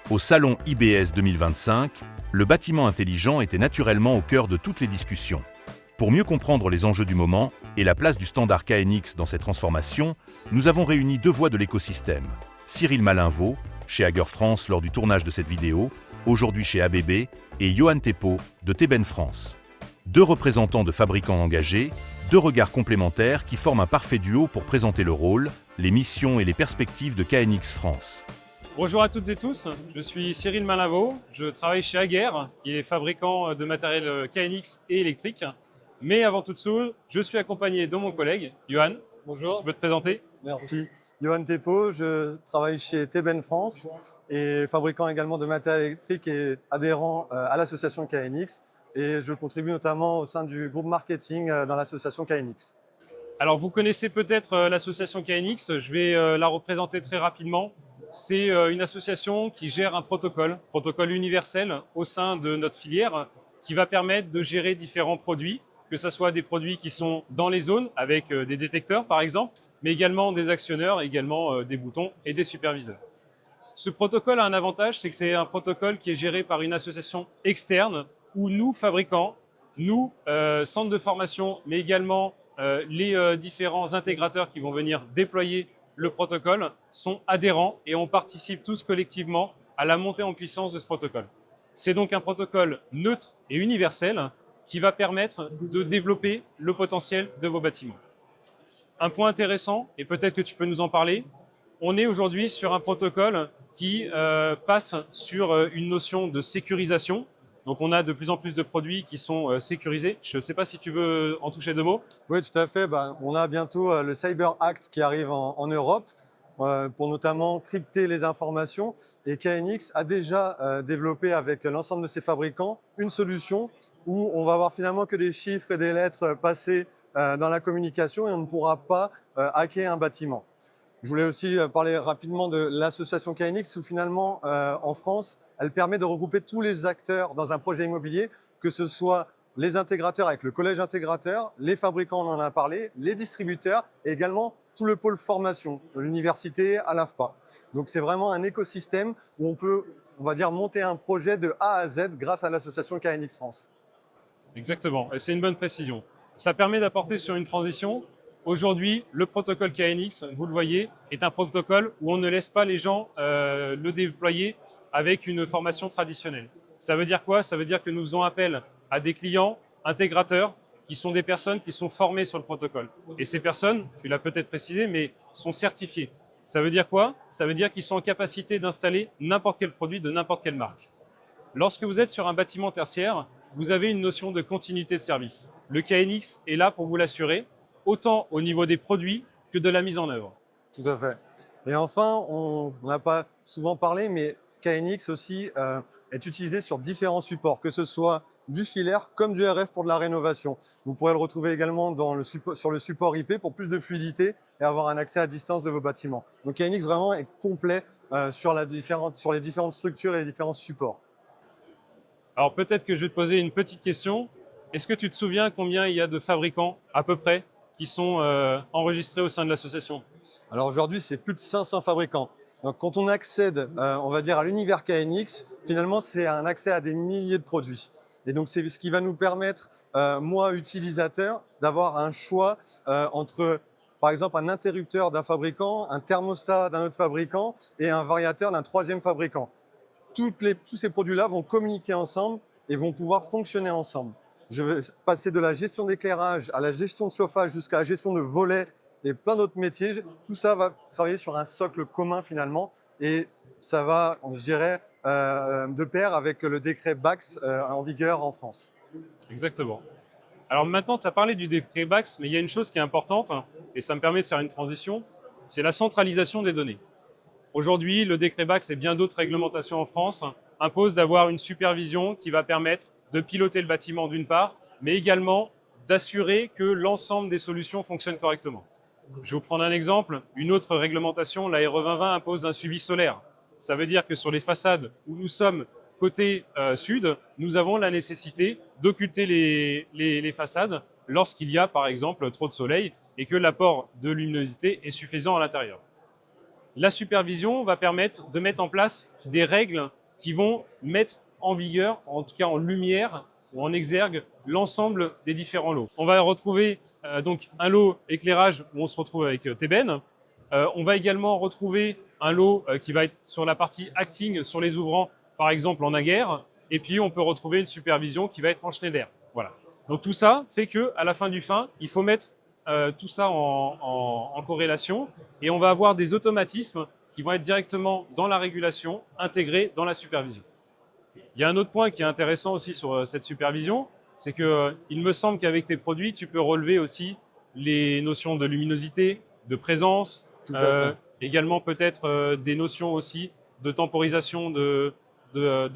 Au salon IBS 2025, le bâtiment intelligent était naturellement au cœur de toutes les discussions. Pour mieux comprendre les enjeux du moment et la place du standard KNX dans cette transformation, nous avons réuni deux voix de l'écosystème. Cyril Malinvaud, chez Hager France lors du tournage de cette vidéo, aujourd'hui chez ABB, et Johan Thépeau, de Teben France. Deux représentants de fabricants engagés, deux regards complémentaires qui forment un parfait duo pour présenter le rôle, les missions et les perspectives de KNX France. Bonjour à toutes et tous, je suis Cyril Malinvaud, je travaille chez Hager, qui est fabricant de matériel KNX et électrique. Mais avant toute chose, je suis accompagné de mon collègue, Johan. Bonjour. Tu peux te présenter? Merci. Johan Thépeau, je travaille chez Teben France et fabricant également de matériel électrique et adhérent à l'association KNX. Et je contribue notamment au sein du groupe marketing dans l'association KNX. Alors vous connaissez peut-être l'association KNX, je vais la représenter très rapidement. C'est une association qui gère un protocole universel au sein de notre filière qui va permettre de gérer différents produits, que ce soit des produits qui sont dans les zones avec des détecteurs par exemple, mais également des actionneurs, également des boutons et des superviseurs. Ce protocole a un avantage, c'est que c'est un protocole qui est géré par une association externe où nous, fabricants, nous, centres de formation, mais également les différents intégrateurs qui vont venir déployer le protocole sont adhérents et on participe tous collectivement à la montée en puissance de ce protocole. C'est donc un protocole neutre et universel qui va permettre de développer le potentiel de vos bâtiments. Un point intéressant, et peut-être que tu peux nous en parler, on est aujourd'hui sur un protocole qui passe sur une notion de sécurisation. Donc on a de plus en plus de produits qui sont sécurisés. Je ne sais pas si tu veux en toucher deux mots. Oui, tout à fait. On a bientôt le Cyber Act qui arrive en Europe pour notamment crypter les informations. Et KNX a déjà développé avec l'ensemble de ses fabricants une solution où on va avoir finalement que des chiffres et des lettres passées dans la communication et on ne pourra pas hacker un bâtiment. Je voulais aussi parler rapidement de l'association KNX où finalement en France, elle permet de regrouper tous les acteurs dans un projet immobilier, que ce soit les intégrateurs avec le collège intégrateur, les fabricants, on en a parlé, les distributeurs et également tout le pôle formation, de l'université à l'AFPA. Donc c'est vraiment un écosystème où on peut, on va dire, monter un projet de A à Z grâce à l'association KNX France. Exactement, c'est une bonne précision. Ça permet d'apporter sur une transition. Aujourd'hui, le protocole KNX, vous le voyez, est un protocole où on ne laisse pas les gens le déployer avec une formation traditionnelle. Ça veut dire quoi? Ça veut dire que nous faisons appel à des clients intégrateurs qui sont des personnes qui sont formées sur le protocole. Et ces personnes, tu l'as peut-être précisé, mais sont certifiées. Ça veut dire quoi? Ça veut dire qu'ils sont en capacité d'installer n'importe quel produit de n'importe quelle marque. Lorsque vous êtes sur un bâtiment tertiaire, vous avez une notion de continuité de service. Le KNX est là pour vous l'assurer, autant au niveau des produits que de la mise en œuvre. Tout à fait. Et enfin, on n'a pas souvent parlé, mais KNX aussi est utilisé sur différents supports, que ce soit du filaire comme du RF pour de la rénovation. Vous pourrez le retrouver également sur le support IP pour plus de fluidité et avoir un accès à distance de vos bâtiments. Donc KNX vraiment est complet sur les différentes structures et les différents supports. Alors peut-être que je vais te poser une petite question. Est-ce que tu te souviens combien il y a de fabricants à peu près qui sont enregistrés au sein de l'association? Alors aujourd'hui, c'est plus de 500 fabricants. Donc quand on accède, on va dire, à l'univers KNX, finalement, c'est un accès à des milliers de produits. Et donc, c'est ce qui va nous permettre, moi, utilisateur, d'avoir un choix entre, par exemple, un interrupteur d'un fabricant, un thermostat d'un autre fabricant et un variateur d'un troisième fabricant. Tous ces produits-là vont communiquer ensemble et vont pouvoir fonctionner ensemble. Je vais passer de la gestion d'éclairage à la gestion de chauffage jusqu'à la gestion de volets et plein d'autres métiers. Tout ça va travailler sur un socle commun finalement et ça va, je dirais, de pair avec le décret BAX en vigueur en France. Exactement. Alors maintenant, tu as parlé du décret BAX, mais il y a une chose qui est importante et ça me permet de faire une transition, c'est la centralisation des données. Aujourd'hui, le décret BAX et bien d'autres réglementations en France imposent d'avoir une supervision qui va permettre de piloter le bâtiment d'une part, mais également d'assurer que l'ensemble des solutions fonctionnent correctement. Je vais vous prendre un exemple. Une autre réglementation, la RE 2020, impose un suivi solaire. Ça veut dire que sur les façades où nous sommes côté sud, nous avons la nécessité d'occulter les façades lorsqu'il y a par exemple trop de soleil et que l'apport de luminosité est suffisant à l'intérieur. La supervision va permettre de mettre en place des règles qui vont mettre en vigueur, en tout cas en lumière ou en exergue, l'ensemble des différents lots. On va retrouver donc un lot éclairage où on se retrouve avec Teben. On va également retrouver un lot qui va être sur la partie acting, sur les ouvrants, par exemple en aguerre. Et puis, on peut retrouver une supervision qui va être en Schneider. Voilà. Donc, tout ça fait qu'à la fin du fin, il faut mettre tout ça en corrélation. Et on va avoir des automatismes qui vont être directement dans la régulation, intégrés dans la supervision. Il y a un autre point qui est intéressant aussi sur cette supervision, c'est que il me semble qu'avec tes produits, tu peux relever aussi les notions de luminosité, de présence, Tout à fait. également peut-être des notions aussi de temporisation de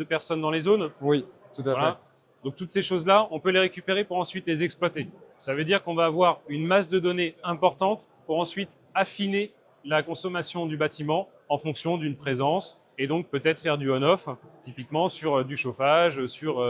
personnes dans les zones. Oui, tout à Voilà. fait. Donc toutes ces choses-là, on peut les récupérer pour ensuite les exploiter. Ça veut dire qu'on va avoir une masse de données importante pour ensuite affiner la consommation du bâtiment en fonction d'une présence et donc peut-être faire du on-off, typiquement sur du chauffage, sur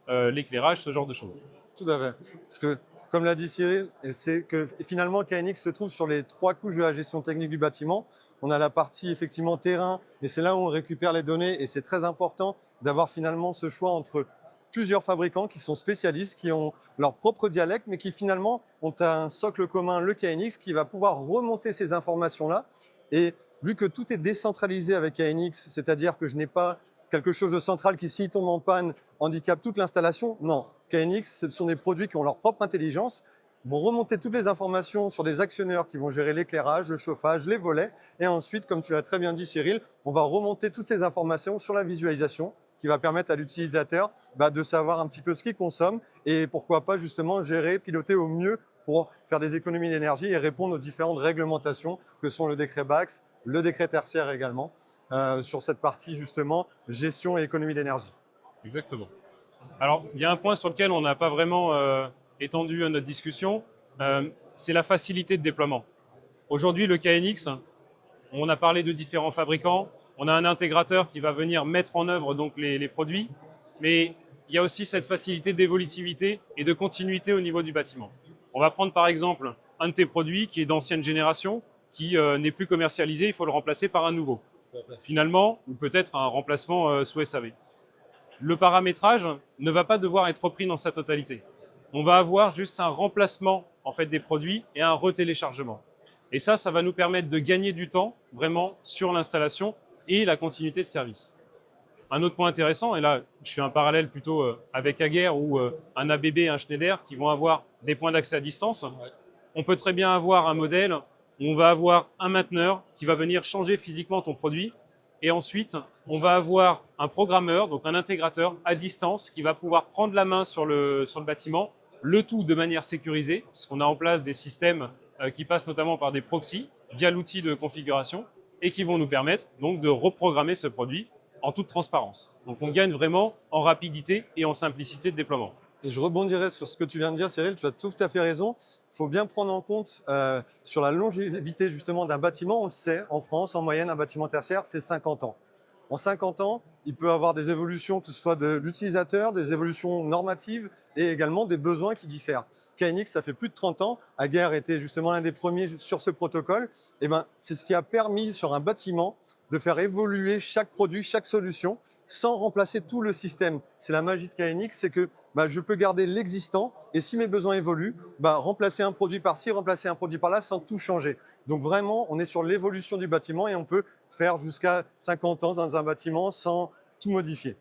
l'éclairage, ce genre de choses. Tout à fait. Parce que, comme l'a dit Cyril, c'est que finalement KNX se trouve sur les 3 couches de la gestion technique du bâtiment. On a la partie effectivement terrain, et c'est là où on récupère les données, et c'est très important d'avoir finalement ce choix entre plusieurs fabricants qui sont spécialistes, qui ont leur propre dialecte, mais qui finalement ont un socle commun, le KNX, qui va pouvoir remonter ces informations-là. Et vu que tout est décentralisé avec KNX, c'est-à-dire que je n'ai pas quelque chose de central qui, s'il tombe en panne, handicape toute l'installation, non. KNX, ce sont des produits qui ont leur propre intelligence, vont remonter toutes les informations sur des actionneurs qui vont gérer l'éclairage, le chauffage, les volets. Et ensuite, comme tu l'as très bien dit Cyril, on va remonter toutes ces informations sur la visualisation qui va permettre à l'utilisateur de savoir un petit peu ce qu'il consomme et pourquoi pas justement gérer, piloter au mieux pour faire des économies d'énergie et répondre aux différentes réglementations que sont le décret BAX, le décret tertiaire également, sur cette partie justement gestion et économie d'énergie. Exactement. Alors, il y a un point sur lequel on n'a pas vraiment étendu notre discussion, c'est la facilité de déploiement. Aujourd'hui, le KNX, on a parlé de différents fabricants, on a un intégrateur qui va venir mettre en œuvre donc les produits, mais il y a aussi cette facilité d'évolutivité et de continuité au niveau du bâtiment. On va prendre par exemple un de tes produits qui est d'ancienne génération, qui n'est plus commercialisé, il faut le remplacer par un nouveau. Finalement, ou peut-être un remplacement sous SAV. Le paramétrage ne va pas devoir être repris dans sa totalité. On va avoir juste un remplacement en fait, des produits et un retéléchargement. Et ça va nous permettre de gagner du temps vraiment sur l'installation et la continuité de service. Un autre point intéressant, et là je fais un parallèle plutôt avec Aguerre ou un ABB, un Schneider qui vont avoir des points d'accès à distance. On peut très bien avoir un modèle où on va avoir un mainteneur qui va venir changer physiquement ton produit. Et ensuite, on va avoir un programmeur, donc un intégrateur à distance qui va pouvoir prendre la main sur le bâtiment, le tout de manière sécurisée, puisqu'on a en place des systèmes qui passent notamment par des proxys via l'outil de configuration et qui vont nous permettre donc de reprogrammer ce produit en toute transparence. Donc on gagne vraiment en rapidité et en simplicité de déploiement. Et je rebondirai sur ce que tu viens de dire, Cyril, tu as tout à fait raison. Il faut bien prendre en compte sur la longévité justement d'un bâtiment. On le sait, en France, en moyenne, un bâtiment tertiaire, c'est 50 ans. En 50 ans, il peut avoir des évolutions, que ce soit de l'utilisateur, des évolutions normatives et également des besoins qui diffèrent. KNX, ça fait plus de 30 ans. Aguerre était justement l'un des premiers sur ce protocole. Et c'est ce qui a permis sur un bâtiment de faire évoluer chaque produit, chaque solution, sans remplacer tout le système. C'est la magie de KNX, c'est que je peux garder l'existant et si mes besoins évoluent, remplacer un produit par-ci, remplacer un produit par-là sans tout changer. Donc vraiment, on est sur l'évolution du bâtiment et on peut faire jusqu'à 50 ans dans un bâtiment sans tout modifier.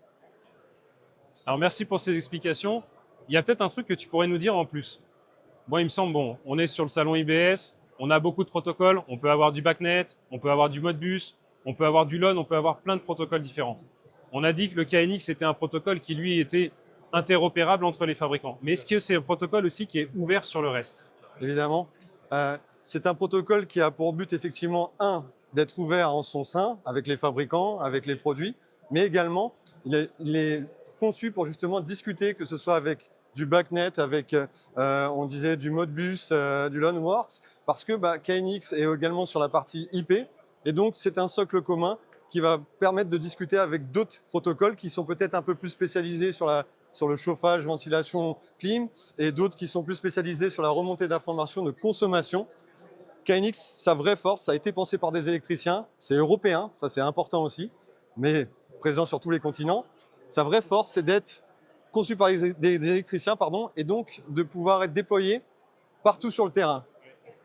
Alors merci pour ces explications. Il y a peut-être un truc que tu pourrais nous dire en plus. Moi, il me semble, on est sur le salon IBS, on a beaucoup de protocoles, on peut avoir du BACnet, on peut avoir du Modbus, on peut avoir du LON, on peut avoir plein de protocoles différents. On a dit que le KNX était un protocole qui, lui, était interopérable entre les fabricants. Mais est-ce que c'est un protocole aussi qui est ouvert sur le reste? Évidemment. C'est un protocole qui a pour but, effectivement, d'être ouvert en son sein avec les fabricants, avec les produits, mais également, il est conçu pour justement discuter, que ce soit avec du BACnet, avec, on disait, du Modbus, du LONWorks, parce que KNX est également sur la partie IP, et donc c'est un socle commun qui va permettre de discuter avec d'autres protocoles qui sont peut-être un peu plus spécialisés sur le chauffage, ventilation, clim, et d'autres qui sont plus spécialisés sur la remontée d'informations de consommation. KNX, sa vraie force, ça a été pensé par des électriciens, c'est européen, ça c'est important aussi, mais présents sur tous les continents. Sa vraie force, c'est d'être conçu par des électriciens, et donc de pouvoir être déployé partout sur le terrain.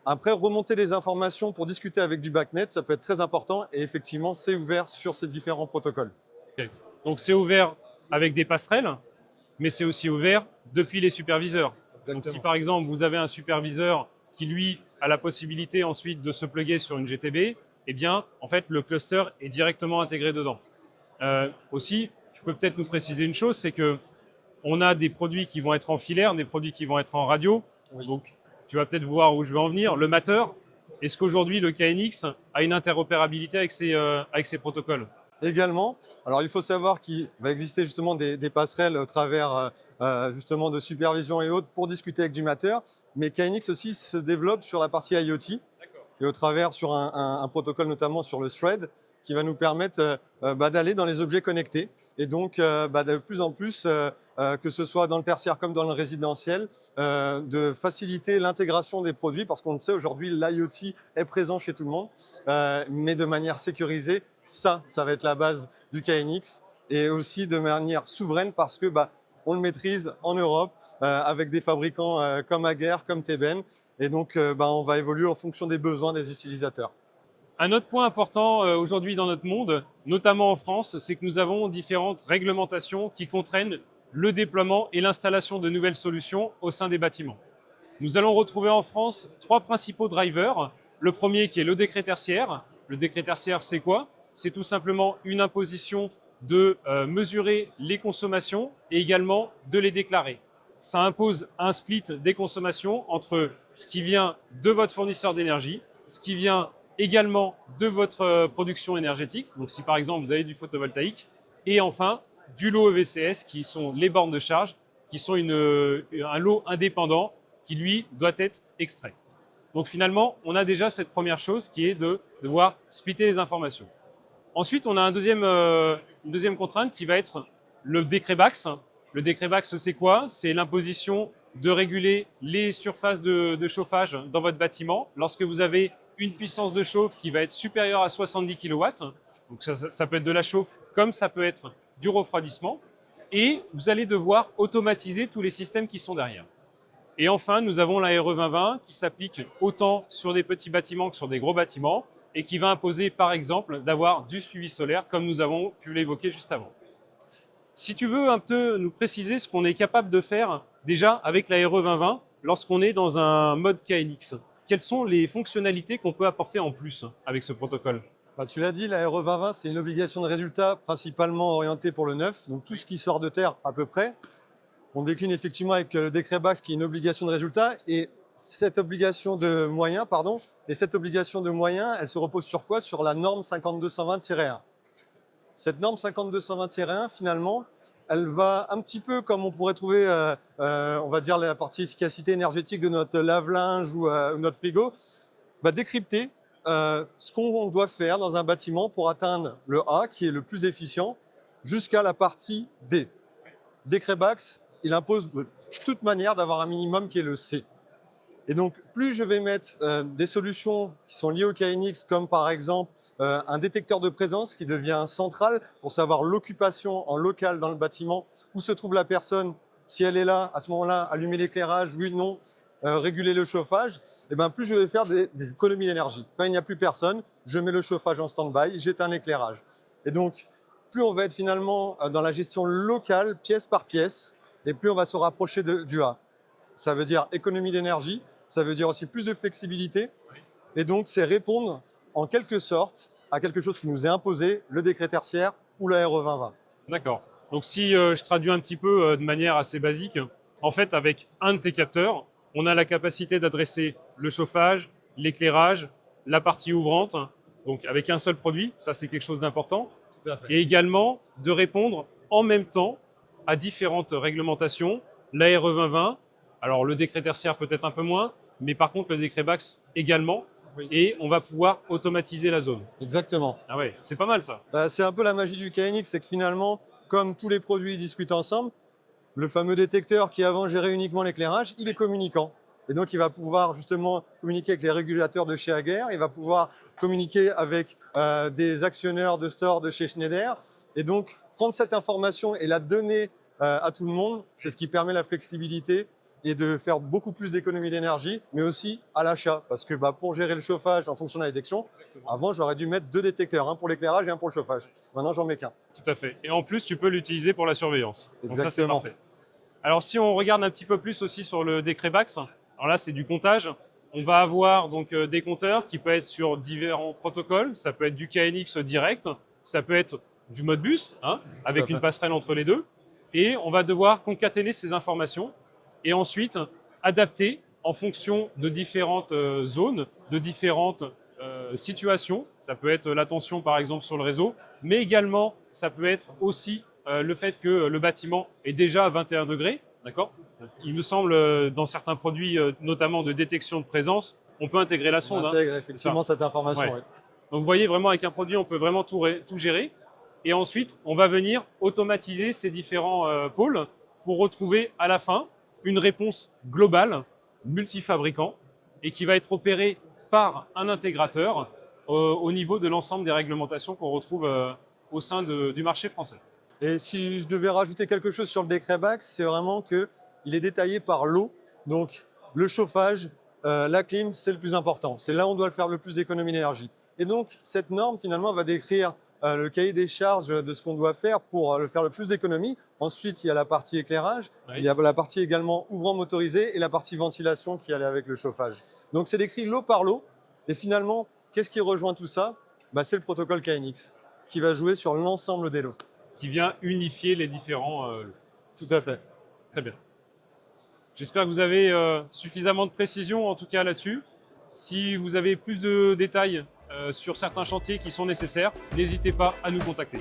Après, remonter les informations pour discuter avec du BACnet, ça peut être très important et effectivement, c'est ouvert sur ces différents protocoles. Okay. Donc c'est ouvert avec des passerelles, mais c'est aussi ouvert depuis les superviseurs. Donc si par exemple vous avez un superviseur qui lui a la possibilité ensuite de se plugger sur une GTB, eh bien en fait le cluster est directement intégré dedans. Aussi, tu peux peut-être nous préciser une chose, c'est que on a des produits qui vont être en filaire, des produits qui vont être en radio. Oui. Donc tu vas peut-être voir où je vais en venir. Le matter, est-ce qu'aujourd'hui le KNX a une interopérabilité avec ces protocoles ? Également, alors il faut savoir qu'il va exister justement des passerelles au travers justement de supervision et autres pour discuter avec du matter, mais KNX aussi se développe sur la partie IoT et au travers sur un protocole notamment sur le thread qui va nous permettre d'aller dans les objets connectés et donc de plus en plus, que ce soit dans le tertiaire comme dans le résidentiel, de faciliter l'intégration des produits parce qu'on le sait aujourd'hui, l'IoT est présent chez tout le monde, mais de manière sécurisée. Ça va être la base du KNX et aussi de manière souveraine parce que on le maîtrise en Europe avec des fabricants comme Ager, comme Teben et donc on va évoluer en fonction des besoins des utilisateurs. Un autre point important aujourd'hui dans notre monde, notamment en France, c'est que nous avons différentes réglementations qui contraignent le déploiement et l'installation de nouvelles solutions au sein des bâtiments. Nous allons retrouver en France 3 principaux drivers. Le premier qui est le décret tertiaire. Le décret tertiaire, c'est quoi ? C'est tout simplement une imposition de mesurer les consommations et également de les déclarer. Ça impose un split des consommations entre ce qui vient de votre fournisseur d'énergie, ce qui vient également de votre production énergétique, donc si par exemple vous avez du photovoltaïque, et enfin du lot EVCS qui sont les bornes de charge, qui sont un lot indépendant qui lui doit être extrait. Donc finalement, on a déjà cette première chose qui est de devoir splitter les informations. Ensuite, on a une deuxième contrainte qui va être le décret BAX. Le décret BAX, c'est quoi ? C'est l'imposition de réguler les surfaces de chauffage dans votre bâtiment lorsque vous avez une puissance de chauffe qui va être supérieure à 70 kW. Donc ça peut être de la chauffe comme ça peut être du refroidissement. Et vous allez devoir automatiser tous les systèmes qui sont derrière. Et enfin, nous avons la RE 2020 qui s'applique autant sur des petits bâtiments que sur des gros bâtiments et qui va imposer par exemple d'avoir du suivi solaire comme nous avons pu l'évoquer juste avant. Si tu veux un peu nous préciser ce qu'on est capable de faire déjà avec la RE 2020 lorsqu'on est dans un mode KNX, quelles sont les fonctionnalités qu'on peut apporter en plus avec ce protocole ? Tu l'as dit, la RE 2020, c'est une obligation de résultat principalement orientée pour le neuf, donc tout ce qui sort de terre à peu près. On décline effectivement avec le décret BAX qui est une obligation de résultat et cette obligation de moyens, elle se repose sur quoi ? Sur la norme 52120-1. Cette norme 52120-1, finalement, elle va un petit peu comme on pourrait trouver, on va dire, la partie efficacité énergétique de notre lave-linge ou notre frigo, décrypter ce qu'on doit faire dans un bâtiment pour atteindre le A, qui est le plus efficient, jusqu'à la partie D. Décret BAX, il impose de toute manière d'avoir un minimum qui est le C. Et donc, plus je vais mettre des solutions qui sont liées au KNX, comme par exemple un détecteur de présence qui devient central pour savoir l'occupation en local dans le bâtiment, où se trouve la personne, si elle est là, à ce moment-là, allumer l'éclairage, oui, non, réguler le chauffage, et plus je vais faire des économies d'énergie. Quand il n'y a plus personne, je mets le chauffage en stand-by, j'éteins l'éclairage. Et donc, plus on va être finalement dans la gestion locale, pièce par pièce, et plus on va se rapprocher du A. Ça veut dire économie d'énergie, ça veut dire aussi plus de flexibilité. Et donc, c'est répondre en quelque sorte à quelque chose qui nous est imposé, le décret tertiaire ou la RE 2020. D'accord. Donc, si je traduis un petit peu de manière assez basique, en fait, avec un de tes capteurs, on a la capacité d'adresser le chauffage, l'éclairage, la partie ouvrante, donc avec un seul produit, ça c'est quelque chose d'important. Tout à fait. Et également de répondre en même temps à différentes réglementations, la RE 2020, alors le décret tertiaire peut-être un peu moins, mais par contre le décret BAX également, oui. Et on va pouvoir automatiser la zone. Exactement. Ah ouais, c'est pas mal ça. C'est un peu la magie du KNX, c'est que finalement, comme tous les produits discutent ensemble, le fameux détecteur qui avant gérait uniquement l'éclairage, il est communicant. Et donc, il va pouvoir justement communiquer avec les régulateurs de chez Ager, il va pouvoir communiquer avec des actionneurs de store de chez Schneider. Et donc, prendre cette information et la donner à tout le monde, c'est ce qui permet la flexibilité et de faire beaucoup plus d'économies d'énergie, mais aussi à l'achat. Parce que pour gérer le chauffage en fonction de la détection, avant, j'aurais dû mettre 2 détecteurs, un pour l'éclairage et un pour le chauffage. Maintenant, j'en mets qu'un. Tout à fait. Et en plus, tu peux l'utiliser pour la surveillance. Donc ça, c'est Exactement. parfait. Alors, si on regarde un petit peu plus aussi sur le décret BAX, alors là, c'est du comptage. On va avoir donc des compteurs qui peuvent être sur différents protocoles. Ça peut être du KNX direct, ça peut être du Modbus, avec une passerelle entre les deux. Et on va devoir concaténer ces informations et ensuite adapter en fonction de différentes zones, de différentes situations. Ça peut être la tension, par exemple, sur le réseau, mais également, ça peut être aussi le fait que le bâtiment est déjà à 21 degrés. D'accord ? Il me semble, dans certains produits, notamment de détection de présence, on peut intégrer la sonde. On intègre effectivement cette information. Ouais. Ouais. Donc vous voyez, vraiment, avec un produit, on peut vraiment tout gérer. Et ensuite, on va venir automatiser ces différents pôles pour retrouver à la fin une réponse globale, multifabricant, et qui va être opérée par un intégrateur au niveau de l'ensemble des réglementations qu'on retrouve au sein du marché français. Et si je devais rajouter quelque chose sur le décret BAX, c'est vraiment qu'il est détaillé par lot. Donc, le chauffage, la clim, c'est le plus important. C'est là où on doit faire le plus d'économie d'énergie. Et donc, cette norme, finalement, va décrire le cahier des charges de ce qu'on doit faire pour faire le plus d'économie. Ensuite, il y a la partie éclairage, il y a la partie également ouvrant motorisé et la partie ventilation qui allait avec le chauffage. Donc, c'est décrit lot par lot. Et finalement, qu'est-ce qui rejoint tout ça ? C'est le protocole KNX qui va jouer sur l'ensemble des lots. Qui vient unifier les différents lots. Tout à fait. Très bien. J'espère que vous avez suffisamment de précision, en tout cas là-dessus. Si vous avez plus de détails sur certains chantiers qui sont nécessaires, n'hésitez pas à nous contacter.